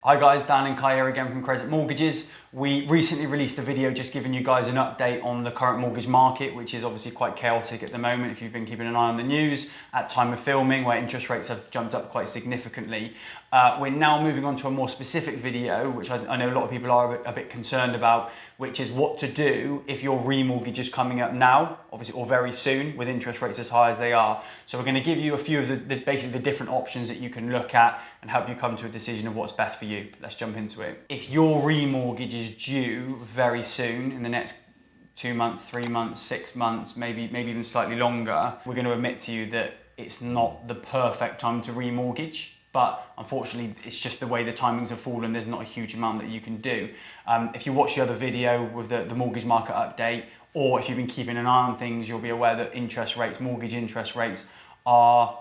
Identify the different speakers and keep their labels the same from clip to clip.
Speaker 1: Hi guys, Dan and Kai here again from Crescent Mortgages. We recently released a video just giving you guys an update on the current mortgage market, which is obviously quite chaotic at the moment if you've been keeping an eye on the news at time of filming, where interest rates have jumped up quite significantly. We're now moving on to a more specific video, which I know a lot of people are a bit concerned about, which is what to do if your remortgage is coming up now, obviously, or very soon, with interest rates as high as they are. So we're going to give you a few of basically the different options that you can look at and help you come to a decision of what's best for you. Let's jump into it. If your remortgage is due very soon, in the next 2 months, 3 months, 6 months, maybe even slightly longer, we're going to admit to you that it's not the perfect time to remortgage. But unfortunately, it's just the way the timings have fallen. There's not a huge amount that you can do. If you watch the other video with the mortgage market update, or if you've been keeping an eye on things, you'll be aware that interest rates, mortgage interest rates are,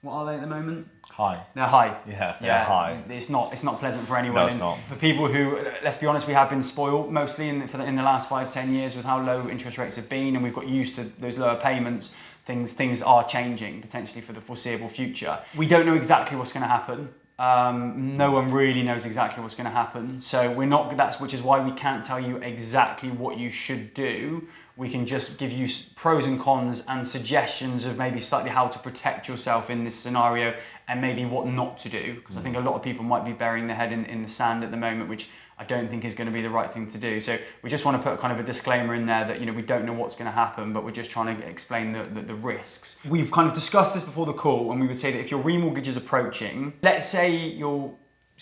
Speaker 1: what are they at the moment?
Speaker 2: High.
Speaker 1: They're high.
Speaker 2: Yeah, they're high.
Speaker 1: It's not pleasant for anyone.
Speaker 2: No, it's not.
Speaker 1: For people who, let's be honest, we have been spoiled mostly in the last 5-10 years with how low interest rates have been, and we've got used to those lower payments. Things are changing potentially for the foreseeable future. We don't know exactly what's going to happen. No one really knows exactly what's going to happen. So which is why we can't tell you exactly what you should do. We can just give you pros and cons and suggestions of maybe slightly how to protect yourself in this scenario and maybe what not to do. Because I think a lot of people might be burying their head in the sand at the moment, which I don't think is going to be the right thing to do. So we just want to put kind of a disclaimer in there that, we don't know what's going to happen, but we're just trying to explain the risks. We've kind of discussed this before the call, and we would say that if your remortgage is approaching, let's say your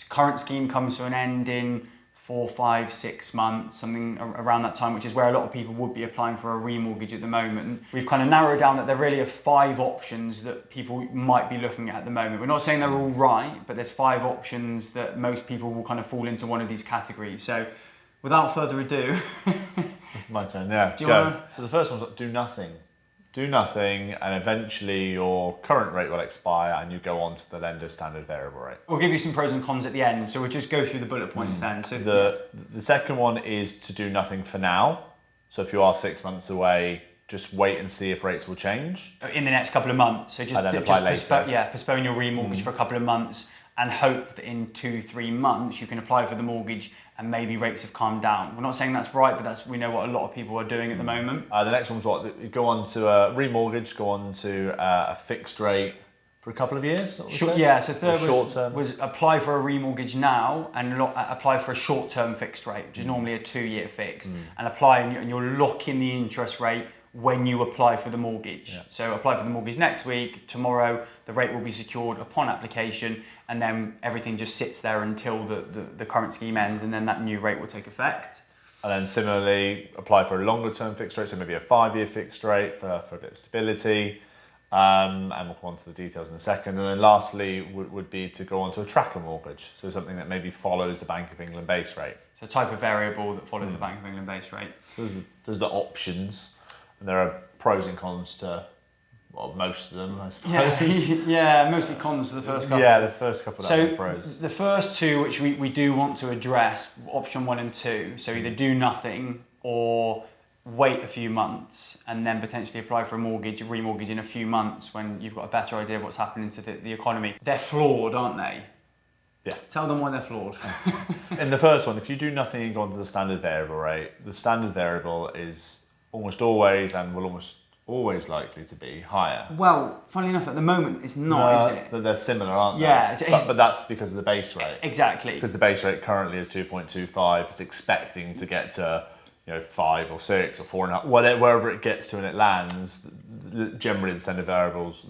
Speaker 1: current scheme comes to an end in 4, 5, 6 months, something around that time, which is where a lot of people would be applying for a remortgage at the moment. We've kind of narrowed down that there really are 5 options that people might be looking at the moment. We're not saying they're all right, but there's 5 options that most people will kind of fall into one of these categories. So without further ado...
Speaker 2: My turn, yeah.
Speaker 1: So
Speaker 2: the first one's do nothing. Do nothing, and eventually your current rate will expire and you go on to the lender's standard variable rate.
Speaker 1: We'll give you some pros and cons at the end, so we'll just go through the bullet points then. So
Speaker 2: the second one is to do nothing for now. So if you are 6 months away, just wait and see if rates will change.
Speaker 1: In the next couple of months. So just postpone your remortgage for a couple of months and hope that in 2-3 months you can apply for the mortgage and maybe rates have calmed down. We're not saying that's right, but we know what a lot of people are doing at the moment.
Speaker 2: The next one's what? You go on to a remortgage, go on to a fixed rate for a couple of years?
Speaker 1: Yeah, so third was apply for a remortgage now and apply for a short-term fixed rate, which is normally a 2-year fix, and apply and you'll lock in the interest rate when you apply for the mortgage. Yeah. So apply for the mortgage next week, tomorrow the rate will be secured upon application, and then everything just sits there until the current scheme ends, and then that new rate will take effect.
Speaker 2: And then similarly, apply for a longer term fixed rate, so maybe a 5-year fixed rate for a bit of stability. And we'll come on to the details in a second. And then lastly would be to go on to a tracker mortgage, so something that maybe follows the Bank of England base rate.
Speaker 1: So a type of variable that follows the Bank of England base rate.
Speaker 2: So those are the options, and there are pros and cons to most of them, I suppose.
Speaker 1: Yeah, mostly cons to the first couple.
Speaker 2: Yeah, the first couple are pros.
Speaker 1: The first two, which we do want to address, option 1 and 2, so either do nothing or wait a few months and then potentially apply for a remortgage in a few months when you've got a better idea of what's happening to the economy. They're flawed, aren't they?
Speaker 2: Yeah.
Speaker 1: Tell them why they're flawed.
Speaker 2: In the first one, if you do nothing and go on to the standard variable rate, the standard variable is almost always and will almost always likely to be higher.
Speaker 1: Well, funnily enough, at the moment it's not, is it?
Speaker 2: They're similar, aren't they?
Speaker 1: Yeah.
Speaker 2: But that's because of the base rate.
Speaker 1: Exactly.
Speaker 2: Because the base rate currently is 2.25. It's expecting to get to 5 or 6 or 4.5, wherever it gets to and it lands. Generally, the standard variables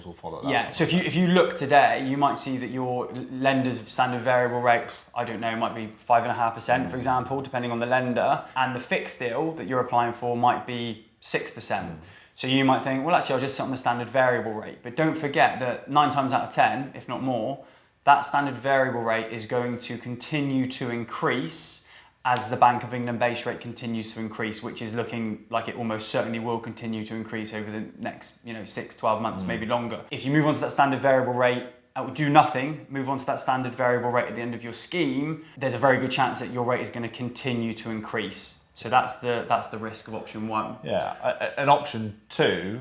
Speaker 2: will follow that.
Speaker 1: Yeah. So if you look today, you might see that your lender's standard variable rate, I don't know, might be 5.5%, for example, depending on the lender, and the fixed deal that you're applying for might be 6%. So you might think, well, actually, I'll just sit on the standard variable rate. But don't forget that 9 times out of 10, if not more, that standard variable rate is going to continue to increase as the Bank of England base rate continues to increase, which is looking like it almost certainly will continue to increase over the next 6, 12 months, maybe longer. If you move on to that standard variable rate, do nothing, move on to that standard variable rate at the end of your scheme, there's a very good chance that your rate is going to continue to increase. So that's the risk of option 1.
Speaker 2: Yeah, and option 2,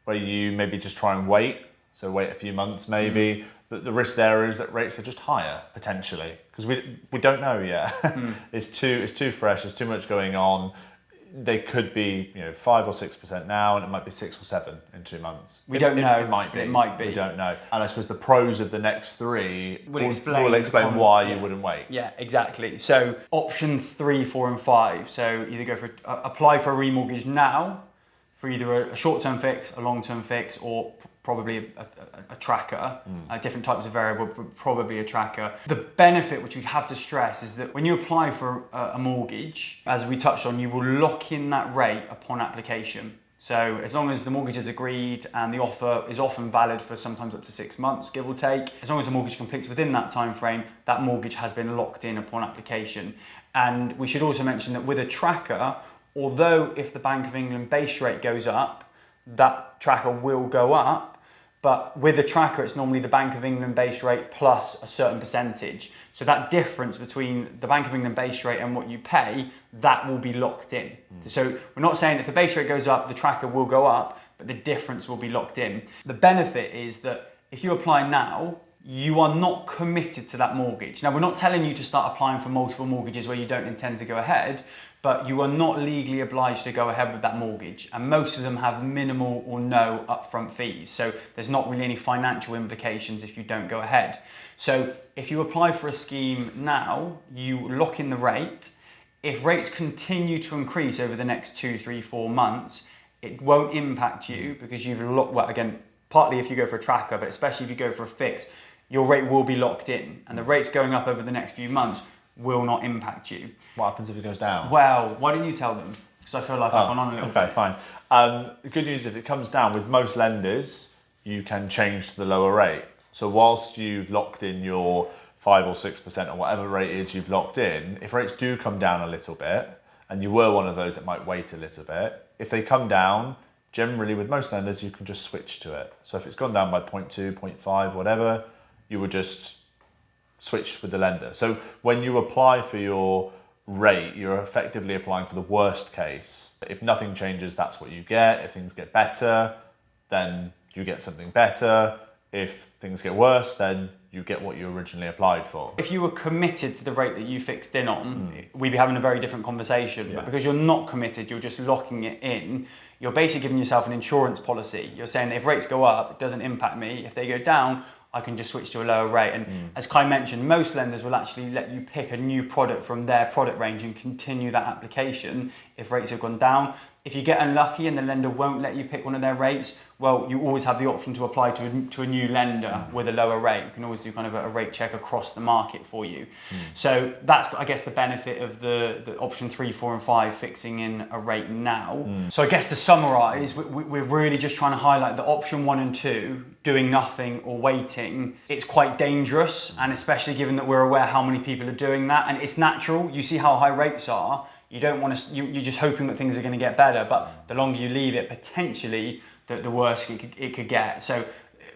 Speaker 2: where you maybe just try and wait, so wait a few months maybe, The risk there is that rates are just higher potentially because we don't know yet. It's too fresh. There's too much going on. They could be 5 or 6% now, and it might be 6 or 7 in 2 months.
Speaker 1: We don't know.
Speaker 2: It might be.
Speaker 1: It might be.
Speaker 2: We don't know. And I suppose the pros of the next 3
Speaker 1: will explain
Speaker 2: why you wouldn't wait.
Speaker 1: Yeah, exactly. So option 3, 4, and 5. So either go for apply for a remortgage now, for either a short-term fix, a long-term fix, or probably a tracker, different types of variable, but probably a tracker. The benefit, which we have to stress, is that when you apply for a mortgage, as we touched on, you will lock in that rate upon application. So as long as the mortgage is agreed and the offer is often valid for sometimes up to 6 months, give or take, as long as the mortgage completes within that time frame, that mortgage has been locked in upon application. And we should also mention that with a tracker, although if the Bank of England base rate goes up, that tracker will go up, but with a tracker, it's normally the Bank of England base rate plus a certain percentage. So that difference between the Bank of England base rate and what you pay, that will be locked in. So we're not saying if the base rate goes up, the tracker will go up, but the difference will be locked in. The benefit is that if you apply now, you are not committed to that mortgage. Now, we're not telling you to start applying for multiple mortgages where you don't intend to go ahead, but you are not legally obliged to go ahead with that mortgage. And most of them have minimal or no upfront fees. So there's not really any financial implications if you don't go ahead. So if you apply for a scheme now, you lock in the rate. If rates continue to increase over the next 2, 3, 4 months, it won't impact you because you've locked, well, again, partly if you go for a tracker, but especially if you go for a fix, your rate will be locked in. And the rates going up over the next few months will not impact you.
Speaker 2: What happens if it goes down?
Speaker 1: Well, why don't you tell them? Because I feel like I've gone on a little bit.
Speaker 2: Okay, fine. The good news is if it comes down, with most lenders, you can change to the lower rate. So whilst you've locked in your 5 or 6% or whatever rate it is you've locked in, if rates do come down a little bit, and you were one of those that might wait a little bit, if they come down, generally with most lenders, you can just switch to it. So if it's gone down by 0.2, 0.5, whatever, you would just switch with the lender. So when you apply for your rate, you're effectively applying for the worst case. If nothing changes, that's what you get. If things get better, then you get something better. If things get worse, then you get what you originally applied for.
Speaker 1: If you were committed to the rate that you fixed in on, we'd be having a very different conversation.
Speaker 2: Yeah.
Speaker 1: But because you're not committed, you're just locking it in, you're basically giving yourself an insurance policy. You're saying that if rates go up, it doesn't impact me. If they go down, I can just switch to a lower rate. And as Kai mentioned, most lenders will actually let you pick a new product from their product range and continue that application if rates have gone down. If you get unlucky and the lender won't let you pick one of their rates, well, you always have the option to apply to a new lender with a lower rate. You can always do kind of a rate check across the market for you. So that's, I guess, the benefit of the option 3, 4, and 5 fixing in a rate now. So I guess to summarise, we're really just trying to highlight that option 1 and 2, doing nothing or waiting, it's quite dangerous, and especially given that we're aware how many people are doing that, and it's natural. You see how high rates are. You don't want to. You're just hoping that things are going to get better, but the longer you leave it, potentially the worse it could get. So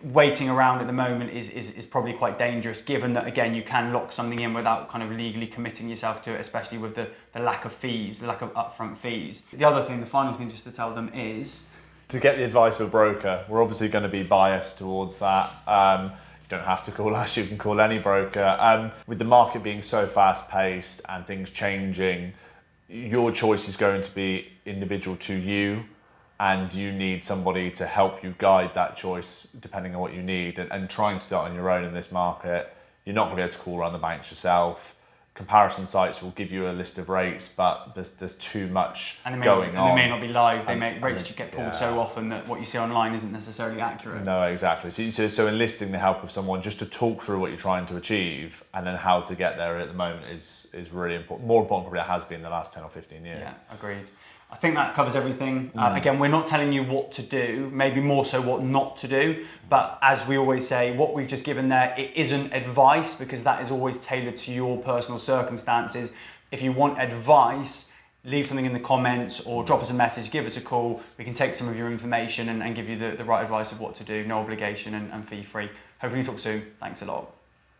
Speaker 1: waiting around at the moment is probably quite dangerous, given that again you can lock something in without kind of legally committing yourself to it, especially with the lack of fees, the lack of upfront fees. The other thing, the final thing, just to tell them is
Speaker 2: to get the advice of a broker. We're obviously going to be biased towards that. You don't have to call us, you can call any broker. With the market being so fast paced and things changing, your choice is going to be individual to you, and you need somebody to help you guide that choice depending on what you need. And trying to do it on your own in this market, you're not going to be able to call around the banks yourself. Comparison sites will give you a list of rates, but there's too much going on.
Speaker 1: And they may not be live. Rates just get pulled so often that what you see online isn't necessarily accurate.
Speaker 2: No, exactly. So enlisting the help of someone just to talk through what you're trying to achieve and then how to get there at the moment is really important. More important probably it has been the last 10 or 15 years.
Speaker 1: Yeah, agreed. I think that covers everything. Again, we're not telling you what to do, maybe more so what not to do. But as we always say, what we've just given there, it isn't advice, because that is always tailored to your personal circumstances. If you want advice, leave something in the comments or drop us a message, give us a call. We can take some of your information and give you the right advice of what to do. No obligation and fee free. Hopefully talk soon. Thanks a lot.